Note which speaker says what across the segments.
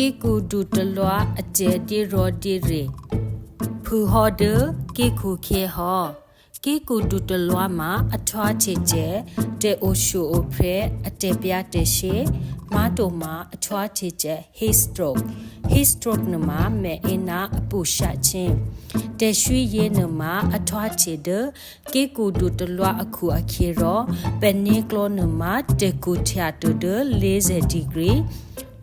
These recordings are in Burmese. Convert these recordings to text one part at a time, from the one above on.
Speaker 1: ကေကူဒူတလွာအကျဲဒီရောဒီရေဖူဟောဒကေကူခေဟောကေကူဒူတလွာမှာအထွားချေကျဲတဲအိုရှူအိုဖရဲအတဲပြတဲရှေမာတိုမှာအထွားချေကျဲ heat stroke နမှာမဲအနာအပူရှာချင်းတဲရွှေရဲနမှာအထွားချေဒကေကူဒူတလွာအခုအခေရောပနီကလောနမှာတဲကူချာတူဒ40 degree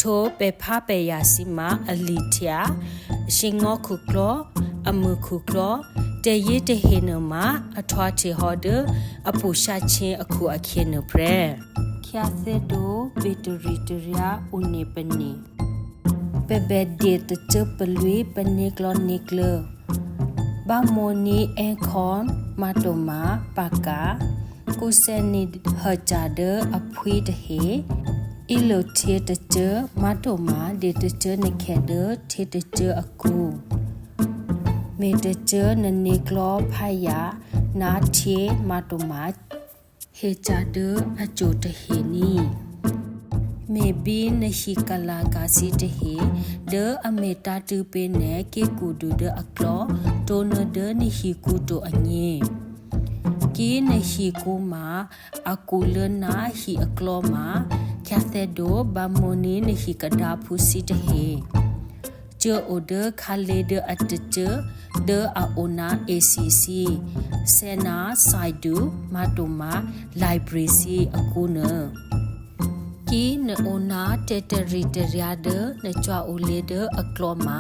Speaker 1: ထိုပေဖာပေယာစီမာအလီထျာရှင်ငေါခုကလောအမှုခုကလောတဲရတဟေနမှာအထွားချေဟောဒအပူရှာချင်းအခုအခေနပရဲခ ्या စေတိုဘီတရီတရာဦးနေပနီပေဘက်ဒေတချပလွေပနီကလောနိကလဘာမိုနီအန်ခွန်မာတိုမာပါကာကုစနီဟဂျာဒအဖွေတဟေအီလိုထေတချမာတိုမာဒေတချနခေဒထေတချအကူမေတချနနေကလောဖယာနာထေမာတိုမာဟေချာဒအချိုတဟေနီမေဘီနရှိကလာကာစီတဟေဒအမေတာတူပေနေကေကူဒူဒအကလောတိုနဒနိဟီကူတိုအငေကေနရှိကူမာအကူလနာဟီအကလောမာခ ्या စေဒိုဘာမိုနီနရှိကဒါဖူစီတဟေကျိုအိုဒခါလေဒအတချဒအအိုနာ ACC စေနာဆိုင်ဒူမာတိုမာလိုင်ဘရီစီအကူနကီနိုနာတေတရီတရာဒနချွာအိုလေဒအကလောမာ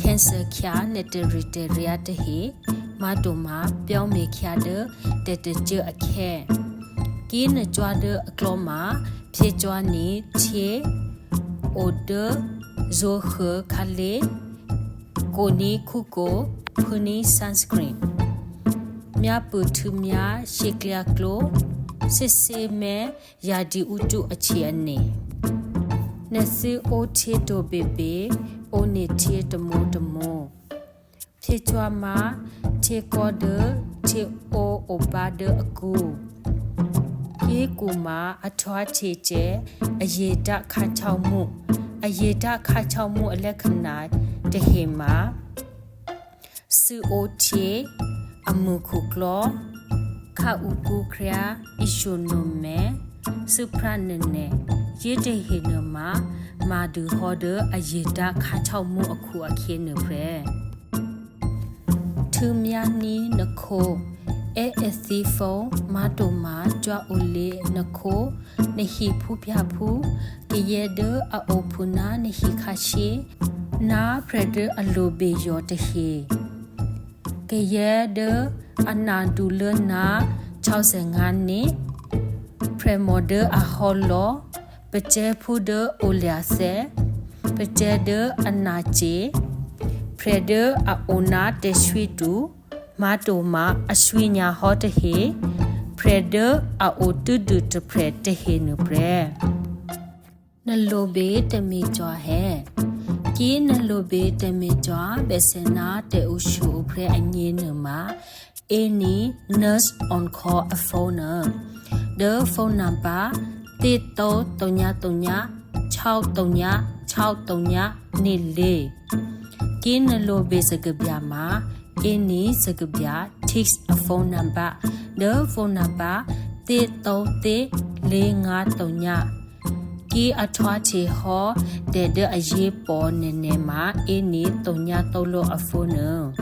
Speaker 1: ကန်ဆာခ ्या နတရီတရာတဟေမာတိုမာပြောင်းမေခ ्या ဒတေတချအခဲကီနချွာဒအကလောမာဖြေချွာနီချေအိုဒဇိုခခလေကိုနီခုကိုဖူနီ sunscreen မြပူထူမြရှေကလကလိုစစ်စေမဲယာဒီဥတုအခြေအနေနစီအိုချေတိုဘေဘေအိုနေချေတမိုတမိုဖြေချွာမာချေကောဒချေအိုအိုပါဒအကူယေကူမာအထွားချေကျဲအယေဒခါချောက်မှုအယေဒခါချောက်မှုအလက်ခဏတဟေမာစူအိုချေအမှုခုကလောခါဥကူခရာအီရှိုနိုမဲစုပရနနေယေတဟေနမာမာဒူဟောဒအယေဒခါချောက်မှုအခုအခေနဖရဲသူမြာနီနခိုASC ဖုန်းမာတိုမာကြွအိုလေနခိုနဟီဖူပြဖူကေယဒအိုဖူနာနဟီခါရှိနာဖရဒအလိုဘေယောတဟေကေယဒအနာဒူလနာ65နိဖရမောဒအဟောလောပကျဲဖူဒအိုလျာဆေပကျဲဒအနာချေဖရဒအိုနာတရွှီတူမာတိုမာအရွှေညာဟောတဟေဖရဒအိုတူဒူတဖရတဟေနပရနလိုဘေတမီကြွားဟဲကီနလိုဘေတမီကြွားဘစနာတေဥရှုဖရအငင်းနမာအနီ nurse on call a phone the phone number 63396363နေလေကီနလိုဘေစကပြမာany sagabya takes a phone number the phone number 33353ki athwa che ho de a ye po ne ne ma any 333lo a phone